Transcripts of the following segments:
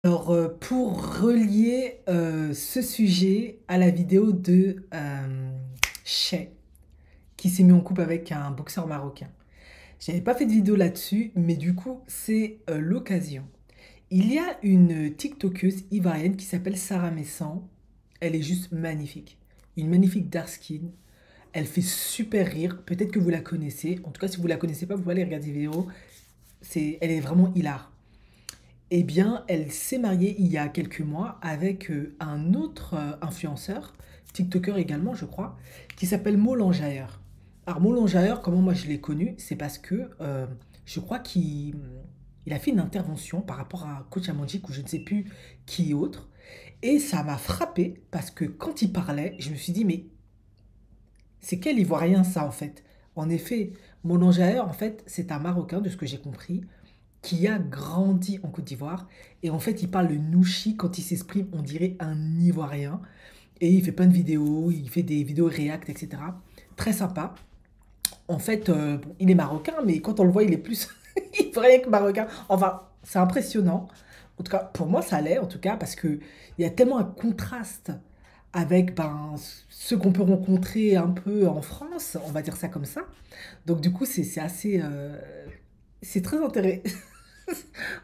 Alors, pour relier ce sujet à la vidéo de Shay, qui s'est mis en couple avec un boxeur marocain. J'avais pas fait de vidéo là-dessus, mais du coup, c'est l'occasion. Il y a une TikTokeuse ivoirienne qui s'appelle Sarah Messan. Elle est juste magnifique. Une magnifique dark skin. Elle fait super rire. Peut-être que vous la connaissez. En tout cas, si vous la connaissez pas, vous pouvez aller regarder des vidéos. Elle est vraiment hilar. Eh bien, elle s'est mariée il y a quelques mois avec un autre influenceur, TikToker également, je crois, qui s'appelle Molanjaer. Alors, Molanjaer, comment moi je l'ai connu, c'est parce que je crois qu'il a fait une intervention par rapport à Coach Amandik ou je ne sais plus qui autre. Et ça m'a frappé parce que quand il parlait, je me suis dit, mais c'est quel Ivoirien ça en fait? En effet, Molanjaer, en fait, c'est un Marocain, de ce que j'ai compris, qui a grandi en Côte d'Ivoire. Et en fait, il parle le Nouchi quand il s'exprime, on dirait un Ivoirien. Et il fait plein de vidéos, il fait des vidéos react, etc. Très sympa. En fait, bon, il est marocain, mais quand on le voit, il est plus ivoirien que marocain. Enfin, c'est impressionnant. En tout cas, pour moi, ça l'est, en tout cas, parce que il y a tellement un contraste avec ben, ce qu'on peut rencontrer un peu en France, on va dire ça comme ça. Donc, du coup, c'est assez. C'est très intéressant.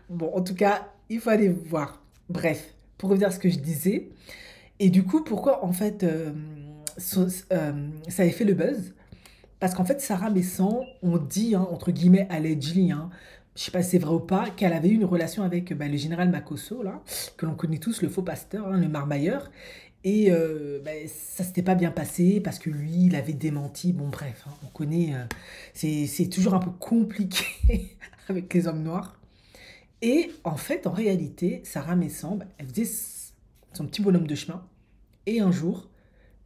Bon, en tout cas, il faut aller voir. Bref, pour revenir à ce que je disais. Et du coup, pourquoi en fait ça avait fait le buzz? Parce qu'en fait, Sarah Messan, on dit, hein, entre guillemets, allegedly, hein, je sais pas si c'est vrai ou pas, qu'elle avait eu une relation avec bah, le général Makosso, là, que l'on connaît tous, le faux pasteur, hein, le marmailleur. Et bah, ça s'était pas bien passé parce que lui, il avait démenti. Bon, bref, hein, on connaît. C'est toujours un peu compliqué avec les hommes noirs. Et en fait, en réalité, Sarah Messan, bah, elle faisait son petit bonhomme de chemin. Et un jour,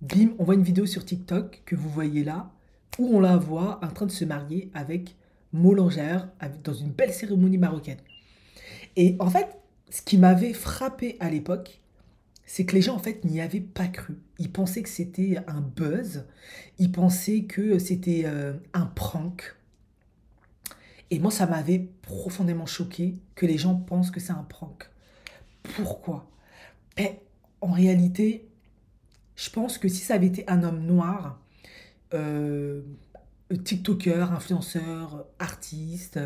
bim, on voit une vidéo sur TikTok que vous voyez là, où on la voit en train de se marier avec Molangère dans une belle cérémonie marocaine. Et en fait, ce qui m'avait frappé à l'époque, c'est que les gens en fait n'y avaient pas cru. Ils pensaient que c'était un buzz, ils pensaient que c'était un prank. Et moi, ça m'avait profondément choqué que les gens pensent que c'est un prank. Pourquoi? Ben, en réalité, je pense que si ça avait été un homme noir, euh, TikToker, influenceur, artiste,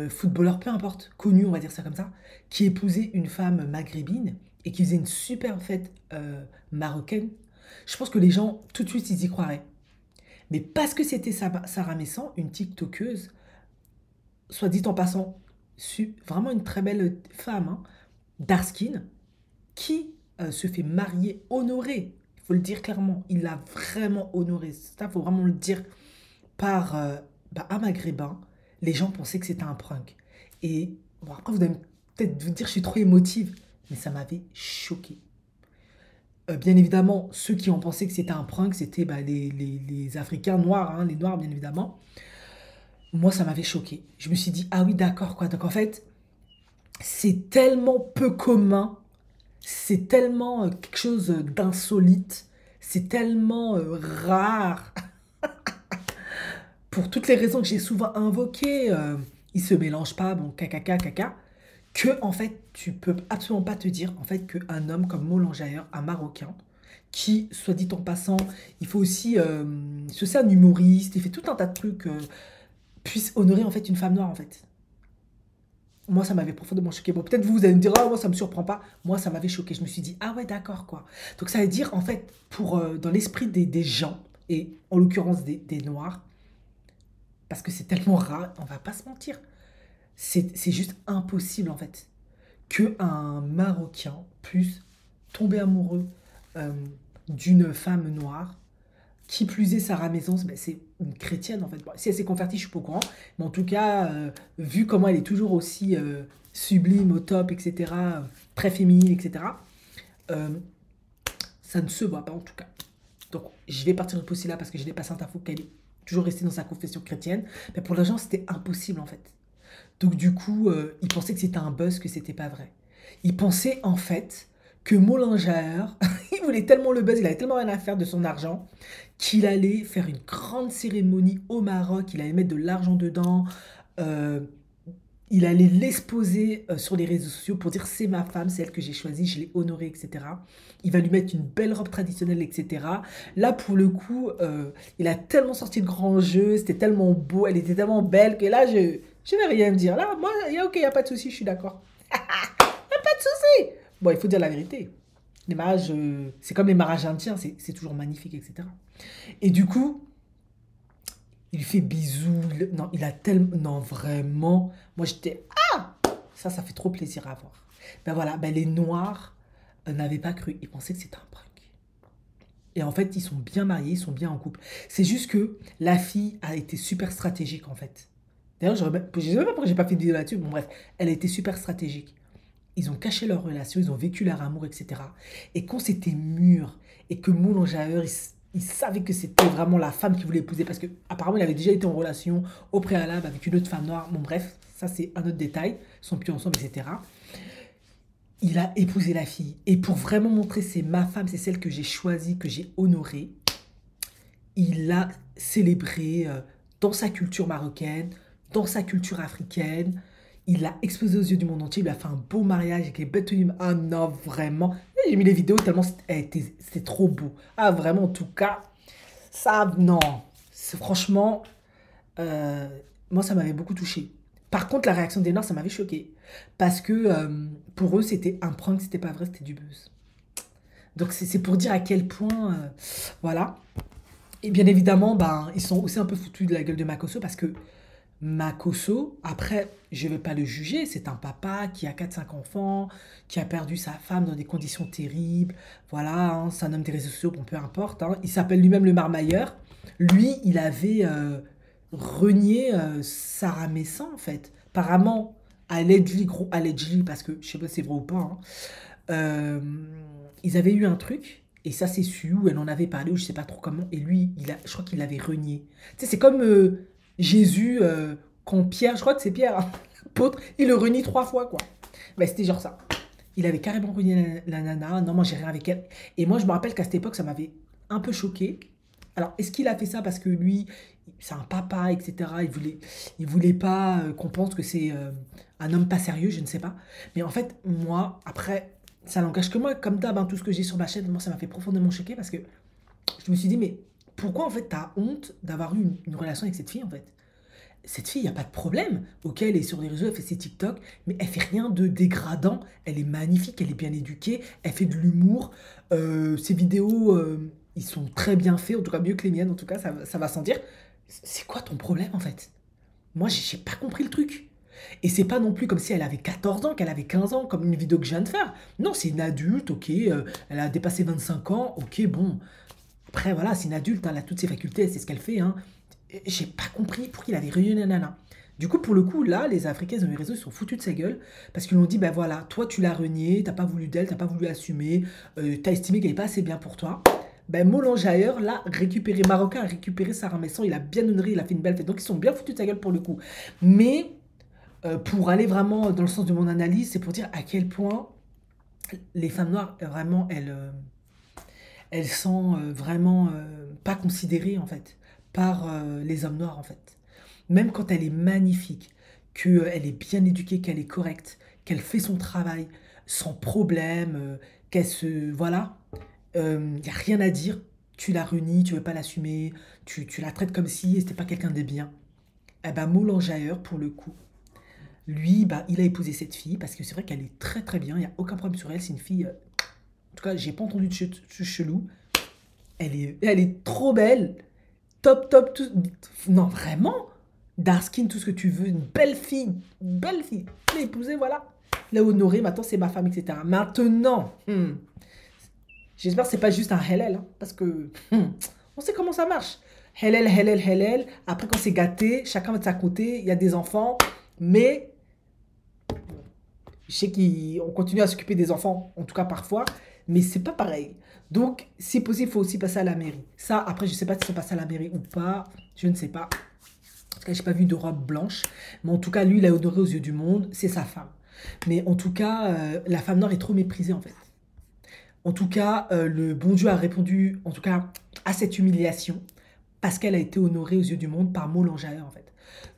footballeur, peu importe, connu, on va dire ça comme ça, qui épousait une femme maghrébine et qui faisait une super fête marocaine, je pense que les gens, tout de suite, ils y croiraient. Mais parce que c'était Sarah Messan, une TikTokeuse, soit dit en passant, vraiment une très belle femme, hein, Darskin, qui se fait marier, honorer, il faut le dire clairement, il l'a vraiment honoré, ça, il faut vraiment le dire, par bah, un maghrébin, les gens pensaient que c'était un prank. Et bon, après, vous allez peut-être vous dire que je suis trop émotive, mais ça m'avait choqué. Bien évidemment, ceux qui ont pensé que c'était un prank, c'était bah, les Africains noirs, hein, les Noirs, bien évidemment. Moi, ça m'avait choqué. Je me suis dit, ah oui, d'accord, quoi. Donc en fait, c'est tellement peu commun, c'est tellement quelque chose d'insolite, c'est tellement rare, pour toutes les raisons que j'ai souvent invoquées, ils se mélangent pas, bon, caca, caca, que en fait, tu peux absolument pas te dire en fait qu'un homme comme Moulin un Marocain, qui, soit dit en passant, il faut aussi, c'est un humoriste, il fait tout un tas de trucs, puisse honorer en fait une femme noire en fait. Moi, ça m'avait profondément choqué. Bon, peut-être vous, vous allez me dire, ah, moi, ça me surprend pas. Moi, ça m'avait choqué. Je me suis dit, ah ouais, d'accord, quoi. Donc, ça veut dire, en fait, pour, dans l'esprit des gens, et en l'occurrence des Noirs, parce que c'est tellement rare, on va pas se mentir, c'est juste impossible, en fait, qu'un Marocain puisse tomber amoureux euh, d'une femme noire. Qui plus est, Sarah Maison, ben, c'est une chrétienne en fait. Bon, si elle s'est convertie, je suis pas au courant. Mais en tout cas, vu comment elle est toujours aussi sublime, au top, etc., très féminine, etc., euh, ça ne se voit pas en tout cas. Donc, je vais partir de ce là parce que je n'ai pas cette info qu'elle est toujours restée dans sa confession chrétienne. Mais pour les gens, c'était impossible en fait. Donc, du coup, ils pensaient que c'était un buzz, que c'était pas vrai. Ils pensaient en fait que Mollinger, il voulait tellement le buzz, il avait tellement rien à faire de son argent, qu'il allait faire une grande cérémonie au Maroc, il allait mettre de l'argent dedans. Euh, Il allait l'exposer sur les réseaux sociaux pour dire c'est ma femme, c'est elle que j'ai choisie, je l'ai honorée, etc. Il va lui mettre une belle robe traditionnelle, etc. Là, pour le coup, il a tellement sorti de grands jeux, c'était tellement beau, elle était tellement belle que là, je vais rien me dire. Là, moi, ok, il n'y a pas de souci, je suis d'accord. Pas de souci. Bon, il faut dire la vérité. Les mariages, c'est comme les mariages indiens, c'est toujours magnifique, etc. Et du coup, il lui fait bisous. Non, il a tellement. Non, vraiment. Moi, j'étais. Ça fait trop plaisir à voir. Ben voilà, ben les Noirs n'avaient pas cru. Ils pensaient que c'était un prank. Et en fait, ils sont bien mariés, ils sont bien en couple. C'est juste que la fille a été super stratégique, en fait. D'ailleurs, je sais même pas pourquoi j'ai pas fait de vidéo là-dessus. Bon, bref, elle a été super stratégique. Ils ont caché leur relation, ils ont vécu leur amour, etc. Et quand c'était mûr et que Moulin Jaeur, il savait que c'était vraiment la femme qu'il voulait épouser parce que apparemment il avait déjà été en relation au préalable avec une autre femme noire. Bon bref, ça c'est un autre détail. Ils sont plus ensemble, etc. Il a épousé la fille. Et pour vraiment montrer c'est ma femme, c'est celle que j'ai choisie, que j'ai honorée, il l'a célébré dans sa culture marocaine, dans sa culture africaine. Il l'a exposé aux yeux du monde entier. Il a fait un beau mariage avec les Bethlehem. Ah non, vraiment. J'ai mis les vidéos tellement c'était trop beau. Ah, vraiment, en tout cas, ça, non. Franchement, euh, moi, ça m'avait beaucoup touché. Par contre, la réaction des Noirs, ça m'avait choqué. Parce que pour eux, c'était un prank, c'était pas vrai, c'était du buzz. Donc, c'est pour dire à quel point, voilà. Et bien évidemment, ben, ils sont aussi un peu foutus de la gueule de Makosso parce que Makosso, après, je ne vais pas le juger, c'est un papa qui a 4 5 enfants, qui a perdu sa femme dans des conditions terribles. Voilà, hein, c'est un homme des réseaux sociaux, bon, peu importe. Hein. Il s'appelle lui-même le marmailleur. Lui, il avait renié Sarah Messan, en fait. Apparemment, allegedly, gros allegedly, parce que je sais pas si c'est vrai ou pas, hein, euh, ils avaient eu un truc, et ça c'est su, ou elle en avait parlé, ou je sais pas trop comment, et lui, je crois qu'il l'avait renié. Tu sais, c'est comme Jésus, quand Pierre, je crois que c'est Pierre, hein, l'apôtre, il le renie 3 fois, quoi. Bah, c'était genre ça. Il avait carrément renié la nana, non, moi j'ai rien avec elle. Et moi, je me rappelle qu'à cette époque, ça m'avait un peu choqué. Alors, est-ce qu'il a fait ça parce que lui, c'est un papa, etc. Il voulait pas qu'on pense que c'est un homme pas sérieux, je ne sais pas. Mais en fait, moi, après, ça n'engage que moi. Comme d'hab, hein, tout ce que j'ai sur ma chaîne, moi, ça m'a fait profondément choquer parce que je me suis dit, mais pourquoi en fait t'as honte d'avoir eu une relation avec cette fille en fait? Cette fille, il n'y a pas de problème. Ok, elle est sur les réseaux, elle fait ses TikTok, mais elle fait rien de dégradant. Elle est magnifique, elle est bien éduquée, elle fait de l'humour. Ses vidéos, ils sont très bien faits, en tout cas mieux que les miennes, en tout cas, ça va sans dire. C'est quoi ton problème en fait? Moi, j'ai pas compris le truc. Et c'est pas non plus comme si elle avait 14 ans, qu'elle avait 15 ans, comme une vidéo que je viens de faire. Non, c'est une adulte, ok, elle a dépassé 25 ans, ok, bon. Après, voilà, c'est une adulte, hein, elle a toutes ses facultés, c'est ce qu'elle fait, hein. J'ai pas compris pourquoi il avait réuni nanana. Du coup, pour le coup, là, les Africains dans les réseaux, ils sont foutus de sa gueule parce qu'ils lui ont dit, ben voilà, toi, tu l'as renié, t'as pas voulu d'elle, t'as pas voulu assumer, t'as estimé qu'elle est pas assez bien pour toi. Ben, Moulin Jaër, là, récupéré, Marocain a récupéré Sarah Messan, il a bien honoré, il a fait une belle fête. Donc, ils sont bien foutus de sa gueule pour le coup. Mais, pour aller vraiment dans le sens de mon analyse, c'est pour dire à quel point les femmes noires, vraiment, elles sont vraiment pas considérées en fait par les hommes noirs en fait. Même quand elle est magnifique, qu'elle est bien éduquée, qu'elle est correcte, qu'elle fait son travail sans problème, qu'elle se... Voilà, il n'y a rien à dire. Tu la renies, tu veux pas l'assumer, tu la traites comme si c'était pas quelqu'un de bien. Eh ben Moulin Jaër, pour le coup, lui, bah, il a épousé cette fille parce que c'est vrai qu'elle est très très bien, il n'y a aucun problème sur elle, c'est une fille... en tout cas, j'ai pas entendu de chelou. Elle est trop belle. Top, top, tout. Non, vraiment. Dark skin, tout ce que tu veux. Une belle fille. Une belle fille. Je l'ai épousée, voilà. L'a honorée, maintenant c'est ma femme, etc. Maintenant, j'espère que c'est pas juste un hellel, hein, parce que on sait comment ça marche. Hellel, hellel, hellel. Après, quand c'est gâté, chacun va de sa côté. Il y a des enfants, mais je sais qu'on continue à s'occuper des enfants, en tout cas parfois, mais c'est pas pareil. Donc, si possible, il faut aussi passer à la mairie. Ça, après, je sais pas si c'est passé à la mairie ou pas, je ne sais pas. En tout cas, j'ai pas vu de robe blanche, mais en tout cas, lui, il a honoré aux yeux du monde, c'est sa femme. Mais en tout cas, la femme noire est trop méprisée, en fait. En tout cas, le bon Dieu a répondu, en tout cas, à cette humiliation, parce qu'elle a été honorée aux yeux du monde par Moulin Jaër, en fait.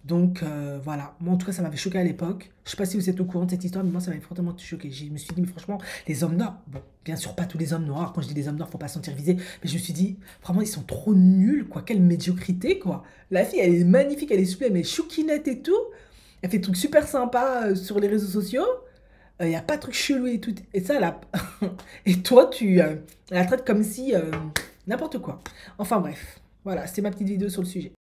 Donc voilà, moi en tout cas ça m'avait choqué à l'époque. Je sais pas si vous êtes au courant de cette histoire, mais moi ça m'avait fortement choqué. Je me suis dit, mais franchement, les hommes noirs, bon, bien sûr pas tous les hommes noirs, quand je dis les hommes noirs, faut pas se sentir visé, mais je me suis dit, vraiment ils sont trop nuls, quoi, quelle médiocrité, quoi. La fille, elle est magnifique, elle est sublime, elle est chouquinette et tout, elle fait des trucs super sympas sur les réseaux sociaux, il y a pas de trucs chelous et tout, et ça, là, et toi, tu la traites comme si, n'importe quoi. Enfin bref, voilà, c'était ma petite vidéo sur le sujet.